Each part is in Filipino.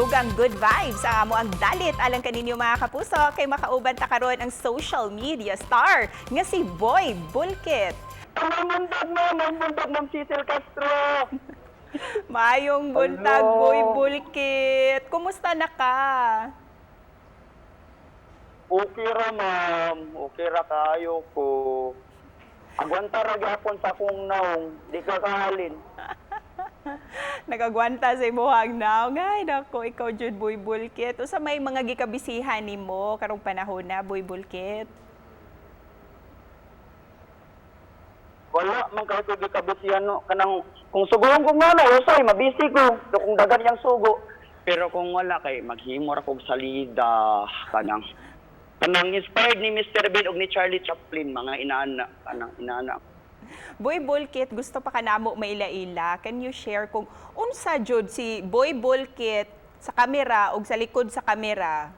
dugang good vibes ang amo ang dalit alang kaninyo mga kapuso kay makauban ta karon ang social media star nga si Boy Bulkit. Mundag, Ma'am Cecil Castro. Maayong buntag, Hello. Boy Bulkit. Kumusta na ka? Okay ra, ma'am. Okay ra kayo ko. Agwanta ra gyapon sa akong naong. Di ka kahalin. Nagagwanta sa imuhang now. Ngay, nako, ikaw jud Boy Bulkit. Usa may mga gikabisihan nimo karong panahon na, Boy Bulkit? Wala man kahit di kabisihan no. Kanang kung suguon ko nga na, usay, mabisi ko. So, kung dagan yang sugo. Pero kung wala kay maghimor akong salida. Kanang inspired ni Mr. Bean ug ni Charlie Chaplin, mga inaana. Kanang inaana. Boy Bulkit, gusto pa ka namo maila-ila. Can you share kung unsa jud si Boy Bulkit sa kamera ug sa likod sa kamera?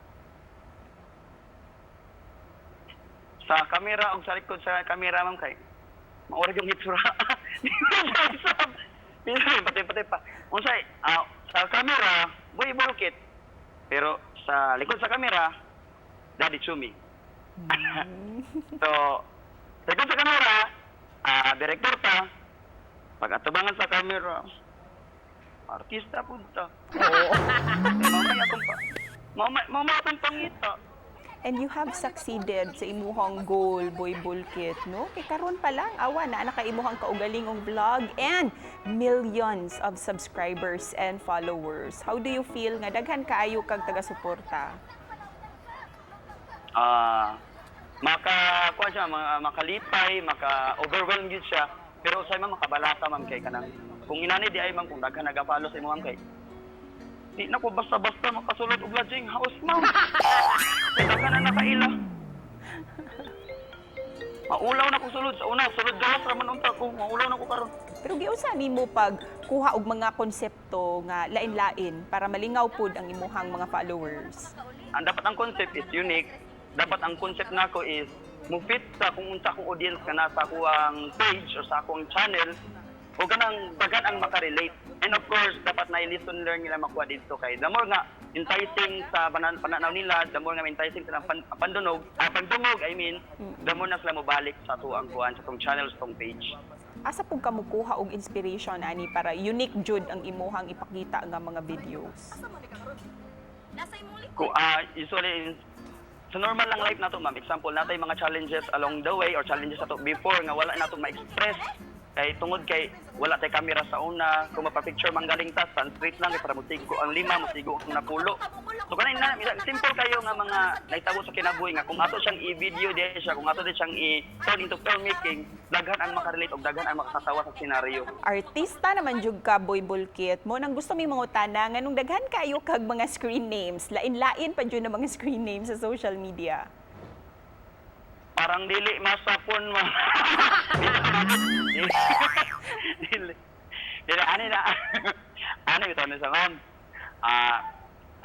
Sa kamera o sa likod sa kamera, ma'am, kay maura yung hitsura. Pati pa. Unsay, sa kamera, Boy Bulkit. Pero sa likod sa kamera, Daddy Chumi. So, sa likod sa kamera, director ta. Pag atubangan sa kamera, artista punta. Oo. Mamaya atong pangita. And you have succeeded sa imuhang goal, Boy Bulkit, no? Kay karon pa lang, awa na naka imuhang kaugalingong vlog and millions of subscribers and followers. How do you feel nga daghan kaayo kag taga-suporta? Kuha siya, makalipay, maka-overwhelm yun siya. Pero sa ma'am, makabalata, ma'am, kay kanang. Kung inani di ay, ma'am, kung daghan nag-follow sa imo, ma'am, kay. Di na ko basta-basta makasulod og lodging house, ma'am. Kay daghan na nakaila. Maulaw na ko sulod sa una. Sulod gawas raman unta ko. Maulaw na ko karon. Pero giusa nimo pag kuha og mga konsepto nga lain-lain para malingaw pud ang imuhang mga followers. Ang dapat ang concept is unique. Dapat ang concept nako is mo-fit sa kung unsa akong audience ka na sa akong page or sa akong channel o ganang dagan ang makarelate. And of course, dapat na i-listen learn nila makuha dito kay the more nga enticing sa pananaw nila, the more nga enticing sa pandungog, the more na sila mobalik sa tuang kuan sa tong channel sa tong page. Asa pud ka mokuha og inspiration ani para unique jud ang imuhang ipakita nga mga videos? Usually sa normal lang life nato, ma'am, example natay mga challenges along the way or challenges nato before nga wala nato ma-express kay tungod kay wala tay kamera sa una, kung mapa-picture manggaling ta street lang kay para mosigo ang lima, mosigo ang napulo. So kanay na simple kayo nga mga naitabo sa kinabuhi nga kung ato siyang i-video di siya, kung ato di siyang i-turn into filmmaking, daghan ang makarelate og daghan ang makasatawa sa senaryo. Artista naman jud ka, Boy Bulkit. Mo nang gusto mi mangutana nga nung daghan kayo kag mga screen names, lain-lain pa jud na mga screen names sa social media. Parang dili masapon mo. Dili. Ani na. Ano ito na sa ma'am?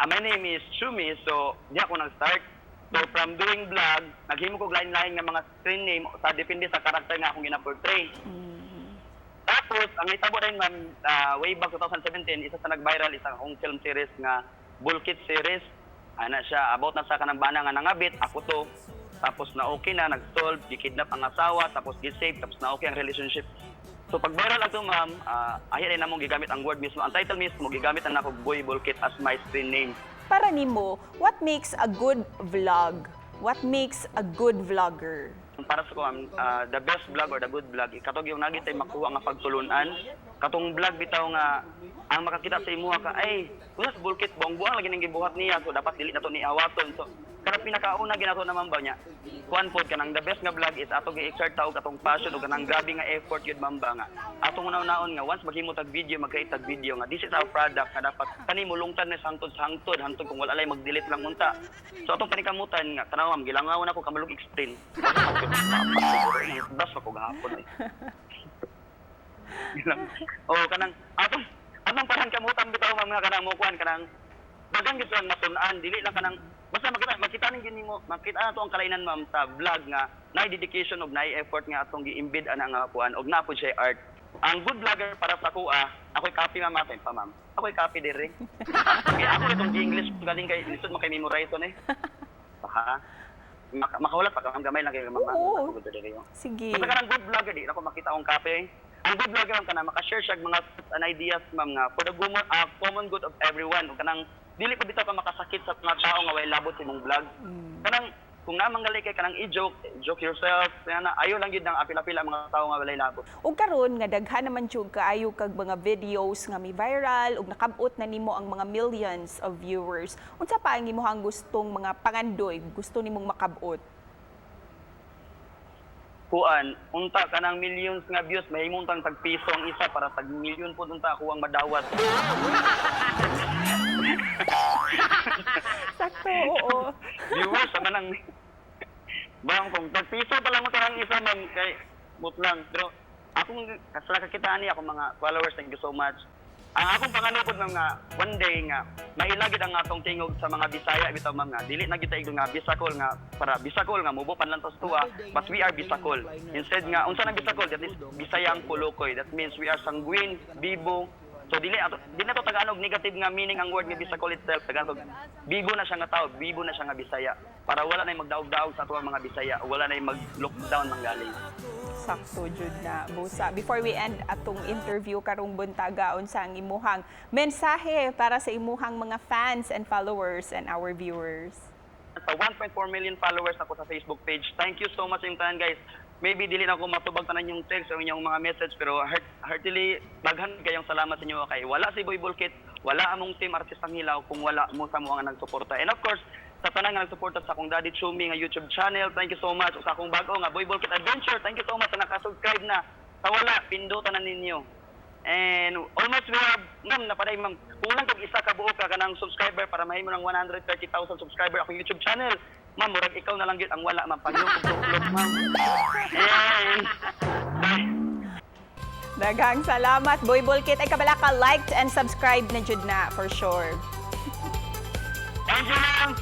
My name is Chumi, so di ako nag-start. So from doing vlog, naghimo ko line-line nga mga screen name sa depende sa karakter nga akong gina-portray. Tapos, ang itabo rin ma'am, way back 2017, isa sa nag-viral, isang akong film series nga Bulkit series. Ana siya, about na sa kanang bana nga nangabit, ako to. Tapos na okay na, nag-solve, gikidnap ang asawa, tapos gi-save, tapos na okay ang relationship. So pag viral ito ma'am, ayan na mong gigamit ang word mismo. Ang title mismo, gigamit na ako Boy Bulkit as my screen name. Para nimo, what makes a good vlog? What makes a good vlogger? Para sa ko, the best vlog or the good vlog, katong yung nagitay makuha nga pagtulunan. Katong vlog bitaw nga, ang makakita sa imuha ka, ay, unas Bulkit, buang-buang lagi nang gibuhat niya, so dapat dili na to ni awaton. So, kada pinakauna ginato naman ba niya, kuan pod kanang the best nga vlog is atong gi-exert taog atong passion o kanang grabe nga effort yun mamba nga. Atong unaw-naon nga, once maghimo tag video, mag-create tag video nga, this is our product nga dapat kani mulungtan na hangtod sa hangtod kung wala lay mag-delete lang unta. So atong panikamutan nga, tanaw ma'am, gilangaw ako kamalog explain. Das ako gahapon eh. Kanang atong parang kamutan bitaw ma'am nga kanang mukuan kanang dagang gid lang matun-an dili lang kanang basta makita ning gini mo makita na to ang kalainan ma'am sa vlog nga naay dedication og naay effort nga atong gi-embed ana nga kuan og napod siya art. ang good vlogger para sa kuha, ako'y copy mamatay pa, ma'am. Ako'y copy diri. Kaya ako itong English galing kay lisod mo kay memorize to ni. Baka makahulat pa ka ma'am, gamay lang kay ma'am. Oo. Ako diri yo. Sige. Basta kanang good vlogger di ako makita akong copy. Ang good vlogger ang kanang maka-share siya mga thoughts and ideas ma'am nga for the common good of everyone. Ug kanang dili pa bitaw ka makasakit sa mga tao nga way labot sa imong vlog. Kanang kung namang gali kay kanang joke yourself, na ayo lang gyud ang apil-apil ang mga tao nga walay labot. Ug karon nga daghan naman jud kaayo kag mga videos nga mi viral ug nakab-ot na nimo ang mga millions of viewers. Unsa pa ang imong gustong mga pangandoy, gusto nimong makab-ot? Kuan, unta kanang millions nga views, mahimong tag piso ang isa para tag milyon pud unta ako ang madawat. Sakto, oo. Viewers sama nang bang kung tag piso pa lang karang isa ma'am kay mut lang. Pero akong kasala kakitaan ni ako mga followers, thank you so much. Ang akong panganupod ma'am nga one day nga mailagid ang atong tingog sa mga Bisaya bitaw ma'am nga dili na kita igong nga Bisakol nga para Bisakol nga mubupan lang tos tuwa, but we are Bisakol. Instead nga unsa nang Bisakol, that is Bisayang Pulukoy. That means we are sanguine, bibo. So dili na to Tagalog negative nga meaning ang word nga Bisakol itself. Tagalog bibo na siya nga tao, bibo na siya nga Bisaya. Para wala na magdaog-daog sa tuwang mga Bisaya, wala na mag-lockdown manggaling. Sakto jud na busa. Before we end atong interview karong buntaga unsa ang imuhang mensahe para sa imuhang mga fans and followers and our viewers? Sa 1.4 million followers ako sa Facebook page. Thank you so much in tanan guys. Maybe dili na ako matubag tanan yung text o inyong mga message pero heartily daghan kayong salamat sa inyo kay wala si Boy Bulkit, wala among team Artistang Hilaw kung wala mo sa mga nagsuporta. And of course, sa tanan nga nagsuporta sa akong Daddy Chumi nga YouTube channel, thank you so much. Sa akong bago nga Boy Bulkit Adventure, thank you so much sa nakasubscribe na. Sa wala, pindutan na ninyo. And almost we have, ma'am, napaday ma'am, kulang kung isa ka buo ka kanang subscriber para mahimo ng 130,000 subscriber akong YouTube channel. Ma'am, murag ikaw na lang yun ang wala, ma'am. Pag-YouTube, ma'am. And, Daghang salamat Boy Bulkit. Ay kabala ka liked and subscribed na jud na for sure. thank you, ma'am.